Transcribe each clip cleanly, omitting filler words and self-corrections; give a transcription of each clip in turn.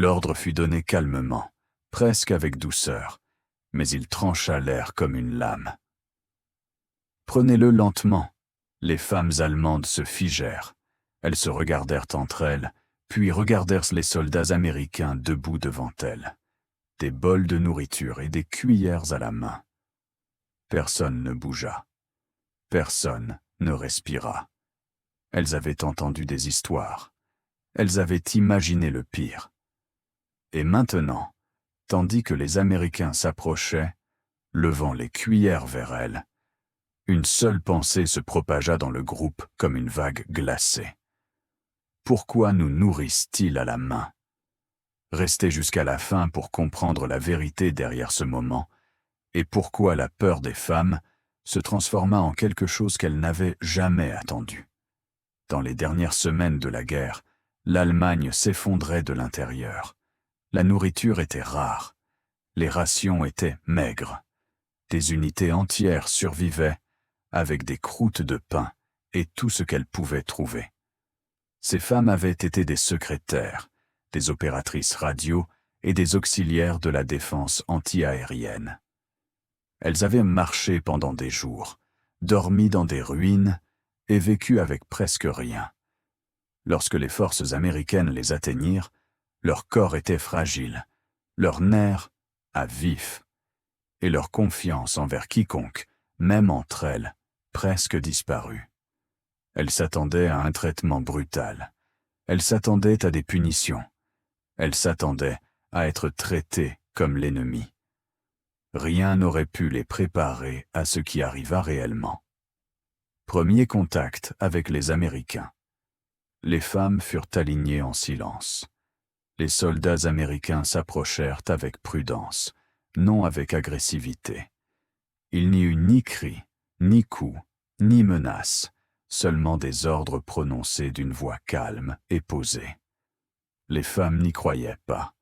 L'ordre fut donné calmement, presque avec douceur, mais il trancha l'air comme une lame. Prenez-le lentement. Les femmes allemandes se figèrent. Elles se regardèrent entre elles, puis regardèrent les soldats américains debout devant elles. Des bols de nourriture et des cuillères à la main. Personne ne bougea. Personne ne respira. Elles avaient entendu des histoires. Elles avaient imaginé le pire. Et maintenant, tandis que les Américains s'approchaient, levant les cuillères vers elles, une seule pensée se propagea dans le groupe comme une vague glacée. Pourquoi nous nourrissent-ils à la main? Rester jusqu'à la fin pour comprendre la vérité derrière ce moment, et pourquoi la peur des femmes se transforma en quelque chose qu'elles n'avaient jamais attendu. Dans les dernières semaines de la guerre, l'Allemagne s'effondrait de l'intérieur. La nourriture était rare. Les rations étaient maigres. Des unités entières survivaient avec des croûtes de pain et tout ce qu'elles pouvaient trouver. Ces femmes avaient été des secrétaires, des opératrices radio et des auxiliaires de la défense anti-aérienne. Elles avaient marché pendant des jours, dormi dans des ruines et vécu avec presque rien. Lorsque les forces américaines les atteignirent, leur corps était fragile, leurs nerfs à vif, et leur confiance envers quiconque, même entre elles, presque disparue. Elles s'attendaient à un traitement brutal. Elles s'attendaient à des punitions. Elles s'attendaient à être traitées comme l'ennemi. Rien n'aurait pu les préparer à ce qui arriva réellement. Premier contact avec les Américains. Les femmes furent alignées en silence. Les soldats américains s'approchèrent avec prudence, non avec agressivité. Il n'y eut ni cris, ni coups, ni menaces, seulement des ordres prononcés d'une voix calme et posée. Les femmes n'y croyaient pas.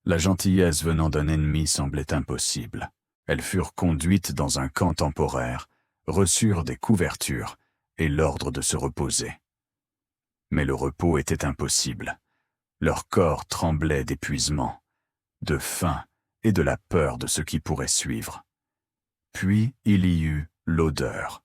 La gentillesse venant d'un ennemi semblait impossible. Elles furent conduites dans un camp temporaire, reçurent des couvertures et l'ordre de se reposer. Mais le repos était impossible. Leur corps tremblait d'épuisement, de faim et de la peur de ce qui pourrait suivre. Puis il y eut l'odeur.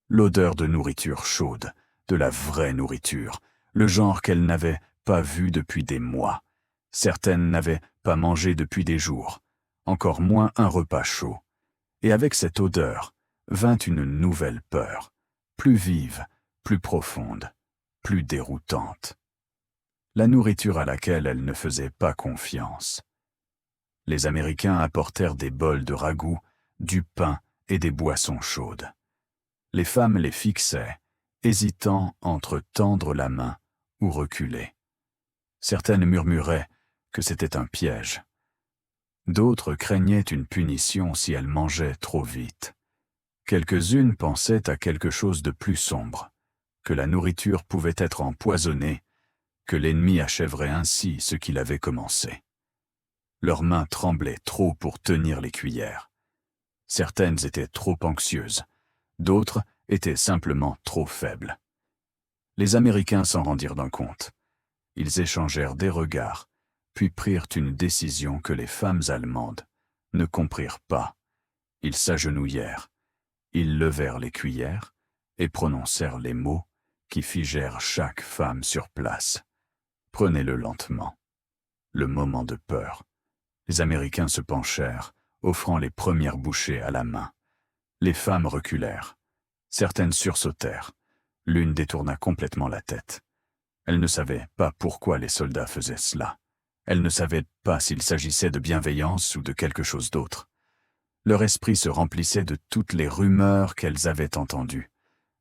L'odeur de nourriture chaude, de la vraie nourriture, le genre qu'elles n'avaient pas vu depuis des mois. Certaines n'avaient pas mangé depuis des jours, encore moins un repas chaud. Et avec cette odeur vint une nouvelle peur, plus vive, plus profonde, plus déroutante. La nourriture à laquelle elles ne faisaient pas confiance. Les Américains apportèrent des bols de ragoût, du pain et des boissons chaudes. Les femmes les fixaient, hésitant entre tendre la main ou reculer. Certaines murmuraient que c'était un piège. D'autres craignaient une punition si elles mangeaient trop vite. Quelques-unes pensaient à quelque chose de plus sombre, que la nourriture pouvait être empoisonnée, que l'ennemi achèverait ainsi ce qu'il avait commencé. Leurs mains tremblaient trop pour tenir les cuillères. Certaines étaient trop anxieuses, d'autres étaient simplement trop faibles. Les Américains s'en rendirent d'un compte. Ils échangèrent des regards, puis prirent une décision que les femmes allemandes ne comprirent pas. Ils s'agenouillèrent, ils levèrent les cuillères et prononcèrent les mots qui figèrent chaque femme sur place. Prenez-le lentement. Le moment de peur. Les Américains se penchèrent, offrant les premières bouchées à la main. Les femmes reculèrent. Certaines sursautèrent. L'une détourna complètement la tête. Elle ne savait pas pourquoi les soldats faisaient cela. Elle ne savait pas s'il s'agissait de bienveillance ou de quelque chose d'autre. Leur esprit se remplissait de toutes les rumeurs qu'elles avaient entendues,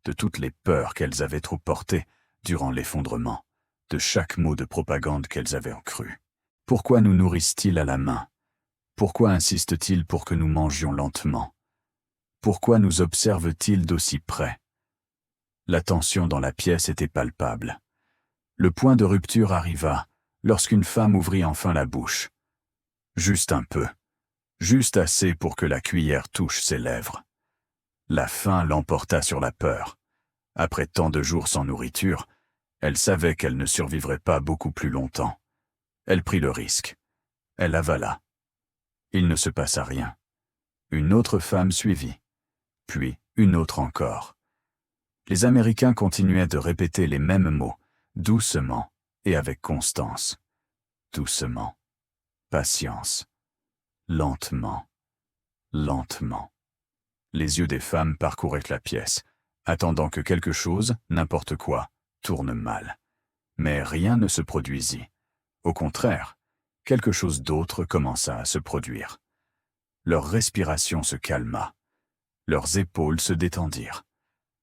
de toutes les peurs qu'elles avaient trop portées durant l'effondrement, de chaque mot de propagande qu'elles avaient en cru. Pourquoi nous nourrissent-ils à la main? Pourquoi insistent-ils pour que nous mangions lentement? Pourquoi nous observent-ils d'aussi près? La tension dans la pièce était palpable. Le point de rupture arriva lorsqu'une femme ouvrit enfin la bouche. Juste un peu, juste assez pour que la cuillère touche ses lèvres. La faim l'emporta sur la peur. Après tant de jours sans nourriture, elle savait qu'elle ne survivrait pas beaucoup plus longtemps. Elle prit le risque. Elle avala. Il ne se passa rien. Une autre femme suivit. Puis une autre encore. Les Américains continuaient de répéter les mêmes mots, doucement et avec constance. Doucement. Patience. Lentement. Lentement. Les yeux des femmes parcouraient la pièce, attendant que quelque chose, n'importe quoi, tourne mal. Mais rien ne se produisit. Au contraire, quelque chose d'autre commença à se produire. Leur respiration se calma. Leurs épaules se détendirent.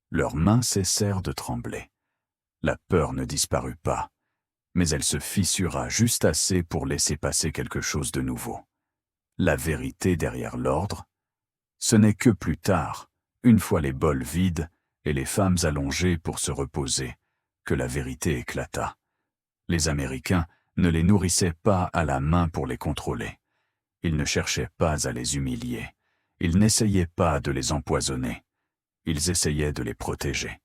Leurs mains cessèrent de trembler. La peur ne disparut pas, mais elle se fissura juste assez pour laisser passer quelque chose de nouveau. La vérité derrière l'ordre. Ce n'est que plus tard, une fois les bols vides et les femmes allongées pour se reposer, que la vérité éclata. Les Américains ne les nourrissaient pas à la main pour les contrôler. Ils ne cherchaient pas à les humilier. Ils n'essayaient pas de les empoisonner. Ils essayaient de les protéger.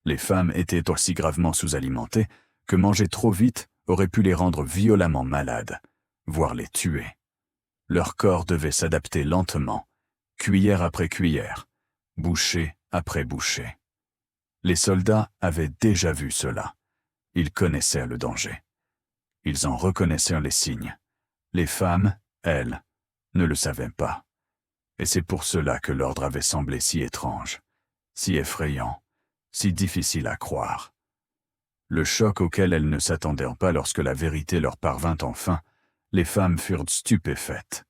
Les femmes étaient aussi gravement sous-alimentées que manger trop vite aurait pu les rendre violemment malades, voire les tuer. Leur corps devait s'adapter lentement, cuillère après cuillère, bouchée après bouchée. Les soldats avaient déjà vu cela. Ils connaissaient le danger. Ils en reconnaissaient les signes. Les femmes, elles, ne le savaient pas. Et c'est pour cela que l'ordre avait semblé si étrange, si effrayant, si difficile à croire. Le choc auquel elles ne s'attendaient pas lorsque la vérité leur parvint enfin, les femmes furent stupéfaites.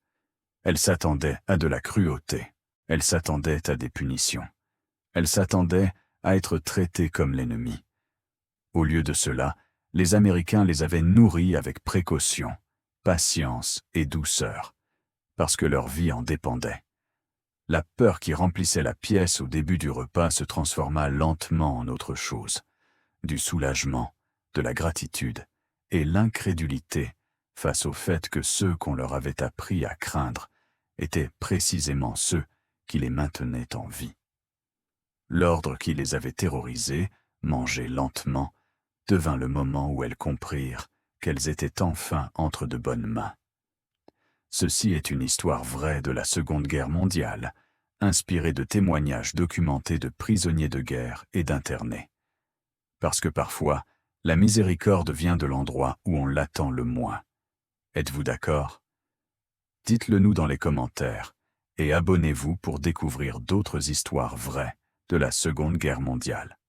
Elles s'attendaient à de la cruauté. Elles s'attendaient à des punitions. Elles s'attendaient à être traitées comme l'ennemi. Au lieu de cela, les Américains les avaient nourries avec précaution, patience et douceur, parce que leur vie en dépendait. La peur qui remplissait la pièce au début du repas se transforma lentement en autre chose, du soulagement, de la gratitude et l'incrédulité face au fait que ceux qu'on leur avait appris à craindre étaient précisément ceux qui les maintenaient en vie. L'ordre qui les avait terrorisés, mangés lentement, devint le moment où elles comprirent qu'elles étaient enfin entre de bonnes mains. Ceci est une histoire vraie de la Seconde Guerre mondiale, inspirée de témoignages documentés de prisonniers de guerre et d'internés. Parce que parfois, la miséricorde vient de l'endroit où on l'attend le moins. Êtes-vous d'accord? Dites-le nous dans les commentaires et abonnez-vous pour découvrir d'autres histoires vraies de la Seconde Guerre mondiale.